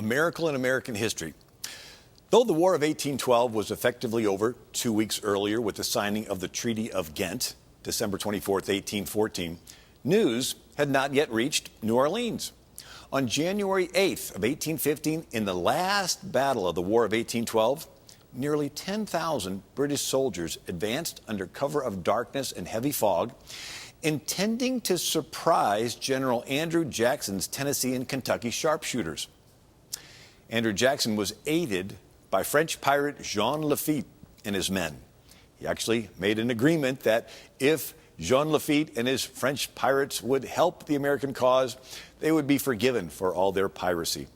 a miracle in American history. Though the War of 1812 was effectively over 2 weeks earlier with the signing of the Treaty of Ghent, December 24, 1814, news had not yet reached New Orleans. On January 8th of 1815, in the last battle of the War of 1812, nearly 10,000 British soldiers advanced under cover of darkness and heavy fog, intending to surprise General Andrew Jackson's Tennessee and Kentucky sharpshooters. Andrew Jackson was aided by French pirate Jean Lafitte and his men. He actually made an agreement that if Jean Lafitte and his French pirates would help the American cause, they would be forgiven for all their piracy.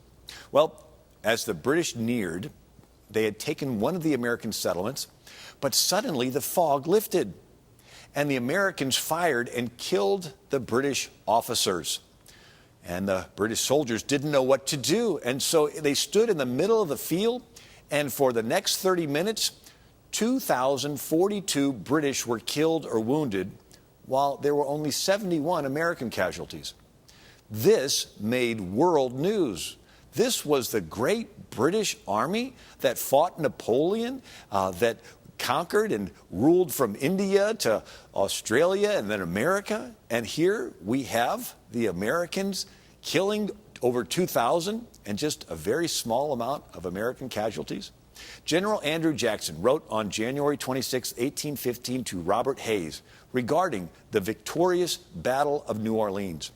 Well, as the British neared, they had taken one of the American settlements, but suddenly the fog lifted, and the Americans fired and killed the British officers. And the British soldiers didn't know what to do, and so they stood in the middle of the field, and for the next 30 minutes, 2,042 British were killed or wounded, while there were only 71 American casualties. This made world news. This was the great British Army that fought Napoleon, that conquered and ruled from India to Australia and then America. And here we have the Americans killing over 2,000 and just a very small amount of American casualties. General Andrew Jackson wrote on January 26, 1815 to Robert Hayes regarding the victorious Battle of New Orleans.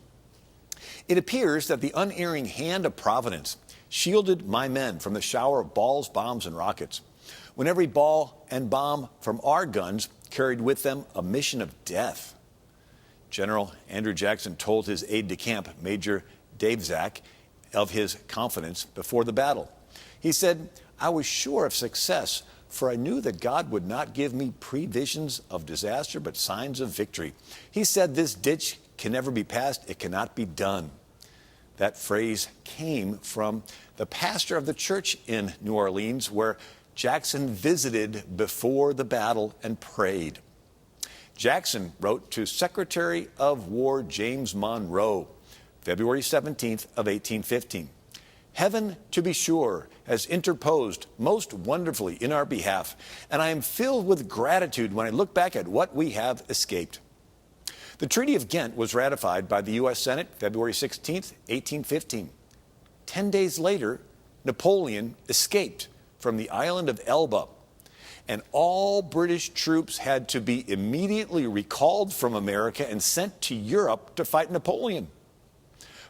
It appears that the unerring hand of Providence shielded my men from the shower of balls, bombs, and rockets, when every ball and bomb from our guns carried with them a mission of death. General Andrew Jackson told his aide-de-camp, Major Dave Zack, of his confidence before the battle. He said, "I was sure of success, for I knew that God would not give me previsions of disaster, but signs of victory. He said, this ditch can never be passed, it cannot be done." That phrase came from the pastor of the church in New Orleans, where Jackson visited before the battle and prayed. Jackson wrote to Secretary of War James Monroe, February 17th of 1815. "Heaven, to be sure, has interposed most wonderfully in our behalf, and I am filled with gratitude when I look back at what we have escaped." The Treaty of Ghent was ratified by the U.S. Senate February 16th, 1815. 10 days later, Napoleon escaped from the island of Elba, and all British troops had to be immediately recalled from America and sent to Europe to fight Napoleon.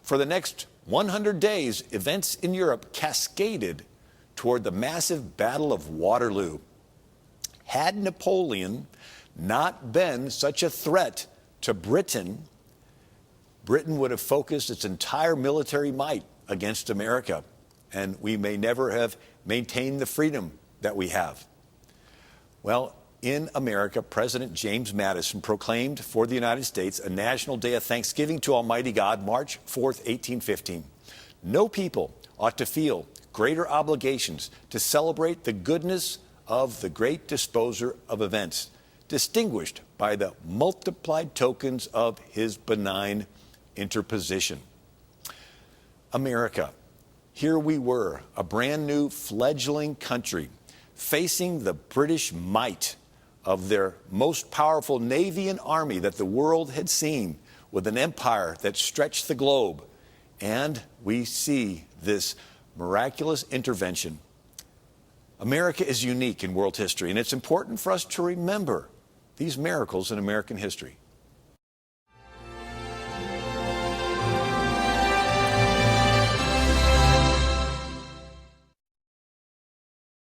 For the next 100 days, events in Europe cascaded toward the massive Battle of Waterloo. Had Napoleon not been such a threat to Britain, Britain would have focused its entire military might against America, and we may never have maintained the freedom that we have. Well, in America, President James Madison proclaimed for the United States a national day of thanksgiving to Almighty God, March 4th, 1815. No people ought to feel greater obligations to celebrate the goodness of the great disposer of events, distinguished by the multiplied tokens of his benign interposition. America, here we were, a brand new fledgling country, facing the British might of their most powerful navy and army that the world had seen, with an empire that stretched the globe. And we see this miraculous intervention. America is unique in world history, and it's important for us to remember these miracles in American history.